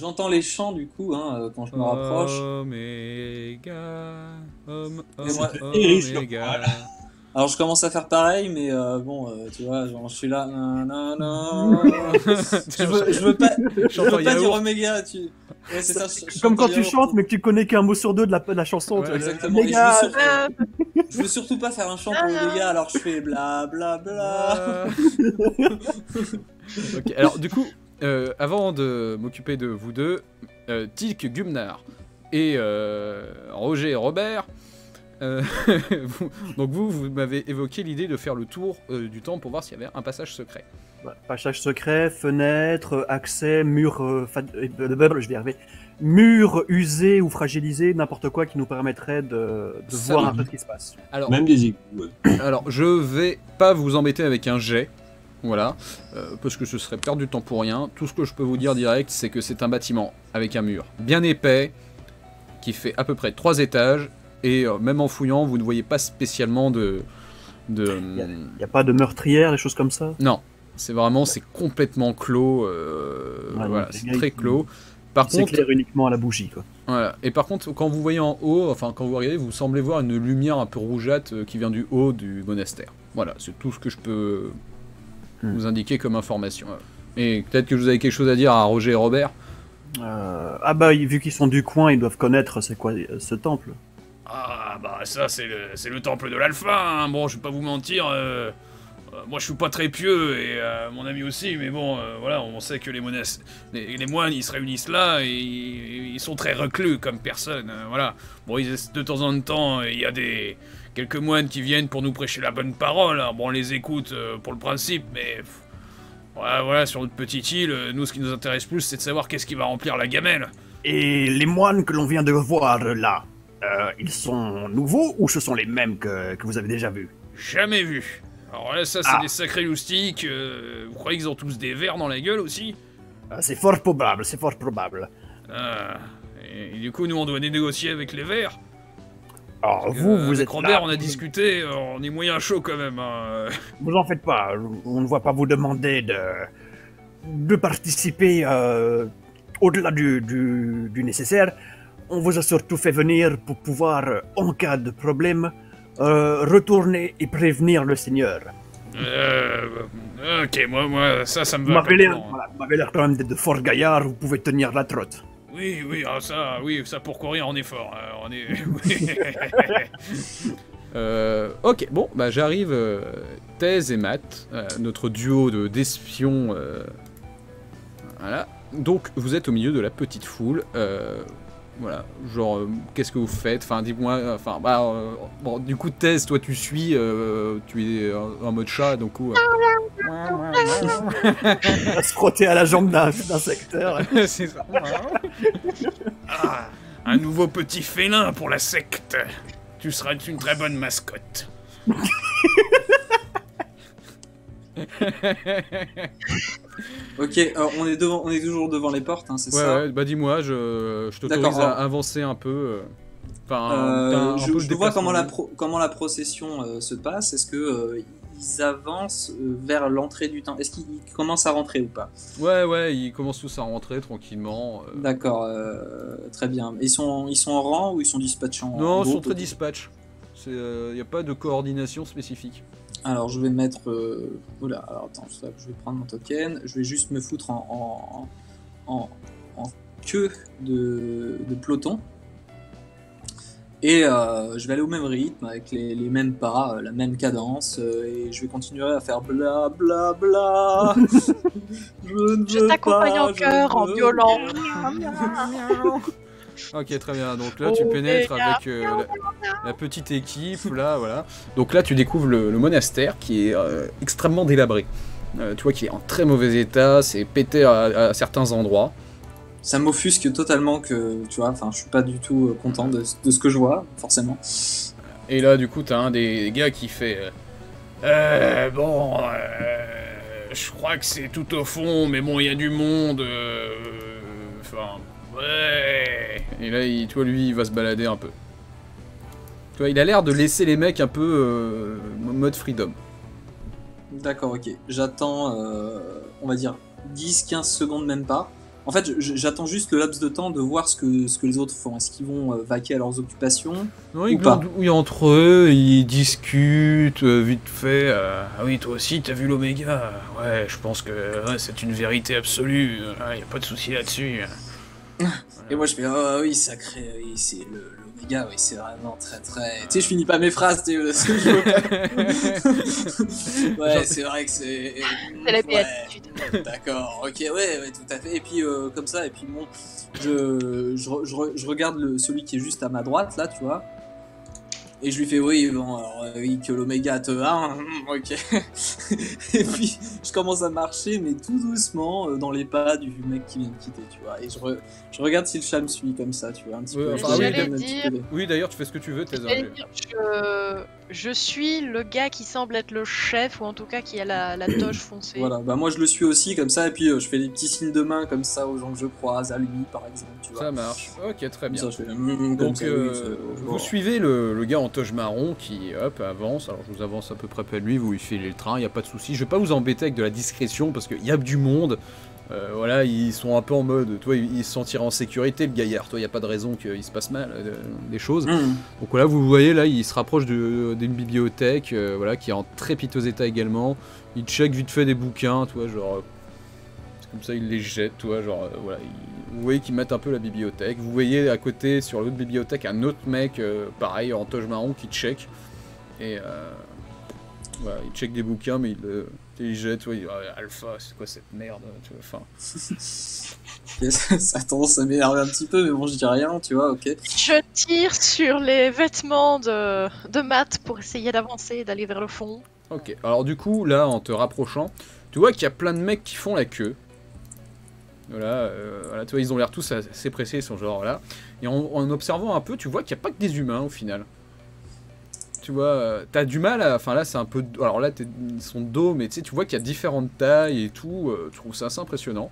J'entends les chants du coup quand je me rapproche. Oméga, Et moi, Iris le Oméga. alors je commence à faire pareil, mais tu vois, genre je suis là. Nanana. Je Chanteur veux pas dire yaourt. Oméga, Ouais, c'est ça. Comme quand chanteur tu yaourt. chantes, mais que tu connais qu'un mot sur deux de la chanson. Ouais, tu vois. Exactement. Et Méga. je veux surtout pas faire un chant pour Oméga, alors je fais bla bla bla. Ok, alors du coup, avant de m'occuper de vous deux, Tilk Gumnar et Roger et Robert, donc vous m'avez évoqué l'idée de faire le tour du temple pour voir s'il y avait un passage secret. Passage secret, fenêtre, accès, mur, je vais y arriver. Mur usé ou fragilisé, n'importe quoi qui nous permettrait de Ça voir marche. un peu ce qui se passe. Alors, Même des égouts. Ouais. alors, je vais pas vous embêter avec un jet, voilà, parce que ce serait perdre du temps pour rien. Tout ce que je peux vous dire direct, c'est que c'est un bâtiment avec un mur bien épais, qui fait à peu près 3 étages, et même en fouillant, vous ne voyez pas spécialement de... Il n'y a pas de meurtrière, des choses comme ça. Non, c'est complètement clos, voilà, donc, c'est les gars, très ils- clos. Par C'est contre, clair uniquement à la bougie, quoi. voilà. Et par contre, quand vous voyez en haut, enfin quand vous regardez, vous semblez voir une lumière un peu rougeâtre qui vient du haut du monastère. Voilà, c'est tout ce que je peux vous indiquer comme information. Et peut-être que vous avez quelque chose à dire à Roger et Robert. Ah bah, vu qu'ils sont du coin, ils doivent connaître c'est quoi ce temple. Ah bah ça c'est le temple de l'alpha, hein. Bon je vais pas vous mentir, moi je suis pas très pieux et mon ami aussi, mais bon voilà, on sait que les moines ils se réunissent là et ils sont très reclus comme personne, voilà. Bon de temps en temps il y a quelques moines qui viennent pour nous prêcher la bonne parole, hein. Bon on les écoute pour le principe, mais voilà, sur notre petite île, nous ce qui nous intéresse plus c'est de savoir qu'est-ce qui va remplir la gamelle. Et les moines que l'on vient de voir là, ils sont nouveaux ou ce sont les mêmes que vous avez déjà vus? Jamais vu. Alors là, ça, c'est Ah. des sacrés loustiques. Vous croyez qu'ils ont tous des vers dans la gueule aussi? C'est fort probable, c'est fort probable. Ah. Et du coup, nous, on doit négocier avec les vers. Alors vous Avec êtes Robert, là, on a discuté, on est moyen chaud quand même. Hein. vous en faites pas, on ne va pas vous demander de participer au-delà du nécessaire. On vous a surtout fait venir pour pouvoir, en cas de problème, retourner et prévenir le Seigneur. Ok, moi, ça me Vous va. m'avez l'air complètement. voilà, vous m'avez l'air quand même d'être de fort gaillard, vous pouvez tenir la trotte. Oui, ça pour courir, on est fort. On est. Ok, bon, bah j'arrive, Thèse et Matt, notre duo d'espions. Voilà. Donc vous êtes au milieu de la petite foule. Voilà, genre, qu'est-ce que vous faites? Enfin, dis-moi, enfin, bon, du coup, Thèse, toi, tu suis, tu es en mode chat, donc, À se frotter à la jambe d'un secteur. c'est ça. Ah, un nouveau petit félin pour la secte. Tu seras une très bonne mascotte. Ok, alors on est toujours devant les portes, c'est ça. Ouais, bah dis-moi, je t'autorise D'accord, à alors. avancer un peu. Enfin, Je peu je le vois comment déplacement. comment la procession se passe. Est-ce que ils avancent vers l'entrée du temple? Est-ce qu'ils commencent à rentrer ou pas? Ouais, ils commencent tous à rentrer tranquillement. D'accord, très bien. Ils sont en rang ou ils sont dispatchés en Non, ils sont groupe? très dispatch. Il n'y a pas de coordination spécifique. Alors je vais mettre. Oula, alors attends, je vais prendre mon token. Je vais juste me foutre en queue de peloton. Et je vais aller au même rythme, avec les mêmes pas, la même cadence, et je vais continuer à faire bla bla bla. Je t'accompagne en chœur, en violent. Ok, très bien. Donc là, tu pénètres avec la petite équipe, là, voilà. Donc là, tu découvres le monastère qui est extrêmement délabré. Tu vois qu'il est en très mauvais état, c'est pété à certains endroits. Ça m'offusque totalement que, tu vois, enfin, je suis pas du tout content de ce que je vois, forcément. Et là, du coup, t'as un des gars qui fait... Bon, je crois que c'est tout au fond, mais bon, il y a du monde. Enfin, ouais. Et là, tu vois, lui, il va se balader un peu. Tu vois, il a l'air de laisser les mecs un peu mode freedom. D'accord, ok. J'attends, on va dire, 10-15 secondes, même pas. En fait, j'attends juste le laps de temps de voir ce que les autres font. Est-ce qu'ils vont vaquer à leurs occupations Non, ils ou pas glandouillent entre eux, ils discutent vite fait. Ah oui, toi aussi, t'as vu l'Oméga? Ouais, je pense que ouais, c'est une vérité absolue. Y a pas de souci là-dessus. Et moi je fais oh oui sacré, oui c'est l'Oméga, oui c'est vraiment très très. Tu sais je finis pas mes phrases, tu sais parce que je veux pas. Ouais c'est vrai que c'est. C'est la béatitude. D'accord, ok ouais tout à fait. Et puis comme ça et puis bon je regarde celui qui est juste à ma droite là tu vois. Et je lui fais oui bon alors oui que l'Oméga te ok. Et puis je commence à marcher mais tout doucement dans les pas du mec qui vient de quitter tu vois. Et je regarde si le chat me suit comme ça tu vois un petit peu. Enfin, J'allais dire- Oui, d'ailleurs, tu fais ce que tu veux, t'es J'allais dire, je suis le gars qui semble être le chef, ou en tout cas qui a la toge foncée. Voilà, bah moi je le suis aussi comme ça et puis je fais des petits signes de main comme ça aux gens que je croise, à lui par exemple, tu vois. Ça marche. Ok, très Comme bien. ça, je fais, Donc, comme ça, oui, vous suivez le gars en toge marron qui, hop, avance. Alors, je vous avance à peu près près de lui, vous lui filez le train, il n'y a pas de souci. Je vais pas vous embêter avec de la discrétion parce qu'il y a du monde. Voilà, ils sont un peu en mode, toi, il se sentira en sécurité, le gaillard. Toi, il n'y a pas de raison qu'il se passe mal, des choses. Donc voilà, vous voyez, là, il se rapproche d'une bibliothèque, voilà, qui est en très piteux état également. Il check vite fait des bouquins, tu vois, genre... comme ça, il les jette, tu vois, genre, voilà. Vous voyez qu'ils mettent un peu la bibliothèque. Vous voyez à côté, sur l'autre bibliothèque, un autre mec, pareil, en toge marron, qui check. Et... voilà, il check des bouquins, mais il jette, tu vois, il dit ah, Alpha, c'est quoi cette merde, tu vois, enfin... ça a tendance à m'énerver un petit peu, mais bon, je dis rien, tu vois, ok. Je tire sur les vêtements de Matt pour essayer d'avancer et d'aller vers le fond. Ok, alors du coup, là, en te rapprochant, tu vois qu'il y a plein de mecs qui font la queue. Voilà, voilà, tu vois, ils ont l'air tous assez pressés, ils sont genre, voilà. Et en observant un peu, tu vois qu'il n'y a pas que des humains, au final. Tu vois, t'as du mal à... Enfin là, c'est un peu... Alors là, ils sont de dos, mais tu sais, tu vois qu'il y a différentes tailles et tout. Je trouve ça assez impressionnant.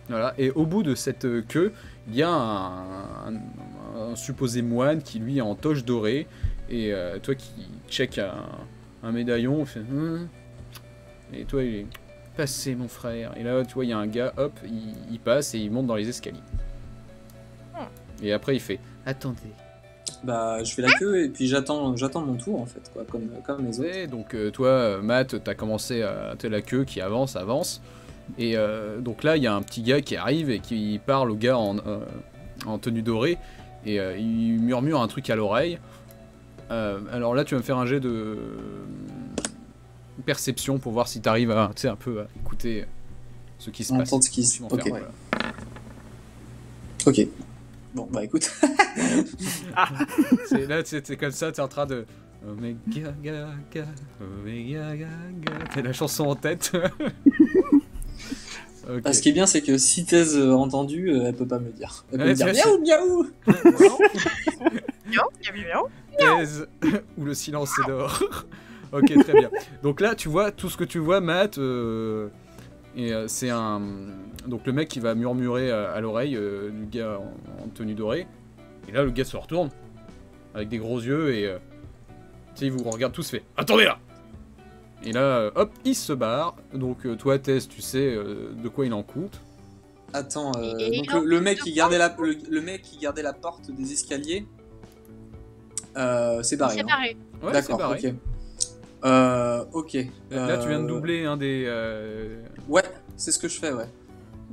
Voilà, et au bout de cette queue, il y a un supposé moine qui, lui, est en toge dorée. Et toi qui check un médaillon, fait... Et toi, il est... Passez, mon frère. Et là, tu vois, il y a un gars, hop, il passe et il monte dans les escaliers. Et après, il fait... Attendez... Bah, je fais la queue et puis j'attends mon tour en fait, quoi, comme les autres. Et donc toi, Matt, t'as commencé à la queue qui avance. Et donc là, il y a un petit gars qui arrive et qui parle au gars en tenue dorée. Et il murmure un truc à l'oreille. Alors là, tu vas me faire un jet de perception pour voir si t'arrives à, tu sais, un peu à écouter ce qui se passe. Entendre ce qui se... Ok. Voilà. Ok. Bon, bah écoute. Là, c'est comme ça, t'es en train de... Omega, gaga, Omega, gaga... T'as la chanson en tête. Okay. Ce qui est bien, c'est que si Thèse a entendu, elle peut pas me le dire. Elle peut me dire c'est- miaou, miaou. Thèse, où le silence est d'or. Ok, très bien. Donc là, tu vois, tout ce que tu vois, Matt, c'est un... Donc le mec qui va murmurer à l'oreille du gars en tenue dorée. Et là, le gars se retourne, avec des gros yeux, et... tu sais, il vous regarde tous, fait « Attendez là !» Et là, hop, il se barre. Donc toi, Tess, tu sais de quoi il en coûte. Attends, Et donc le mec qui gardait le mec qui gardait la porte des escaliers, c'est barré. C'est hein. barré. Ouais, c'est D'accord, pareil. ok. Ok. Là, tu viens de doubler un des... Ouais, c'est ce que je fais, ouais.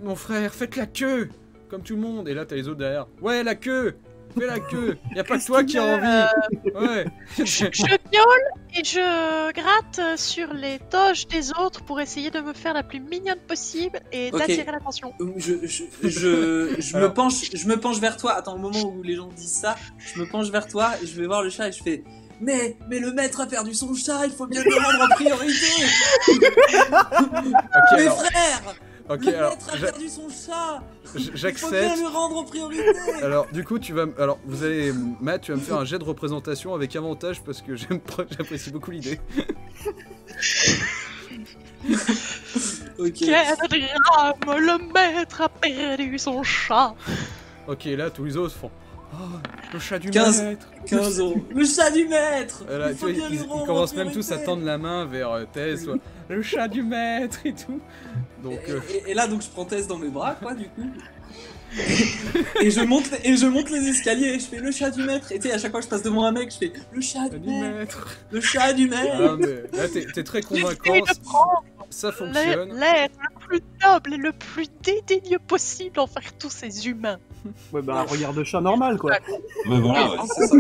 Mon frère, faites la queue comme tout le monde. Et là, t'as les autres derrière. Ouais, la queue. Fais la queue. Y a pas que toi qui as envie. Ouais. Je viole et je gratte sur les toges des autres pour essayer de me faire la plus mignonne possible et Ok. d'attirer l'attention. Je me penche vers toi. Attends, au moment où les gens disent ça, je me penche vers toi et je vais voir le chat et je fais. Mais le maître a perdu son chat, il faut bien le rendre en priorité. Ok, Mes alors, frères, ok, le alors, maître a perdu son chat. Il faut bien j'accepte. le rendre en priorité. Alors, du coup, vous allez, Matt, tu vas me faire un jet de représentation avec avantage parce que j'apprécie beaucoup l'idée. Ok. Quel drame, le maître a perdu son chat. Ok, là, tous les autres font. Le chat du 15. maître. 15 euros. Le chat du maître. Là, Il tu faut vois, bien ils lui rendre commencent en même tous à priorité. tendre la main vers Thèse, soit, le chat du maître et tout. Donc, Et là, donc, je prends Tess dans mes bras, quoi, du coup. et je monte les escaliers et je fais le chat du maître. Et tu sais, à chaque fois que je passe devant un mec, je fais le chat du maître. Le chat du maître. Ah, mais là, t'es très convaincant. J'essaie de prendre Ça fonctionne. l'être le plus noble et le plus dédaigneux possible envers tous ces humains. Ouais, bah, un regard de chat normal, quoi. Mais voilà, ouais. C'est ça.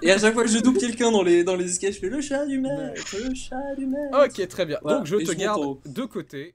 Et à chaque fois que je double quelqu'un dans les escaliers, je fais le chat du maître, le chat du maître. Ok, très bien. Voilà, Donc, je et te je monte garde en haut. de côté.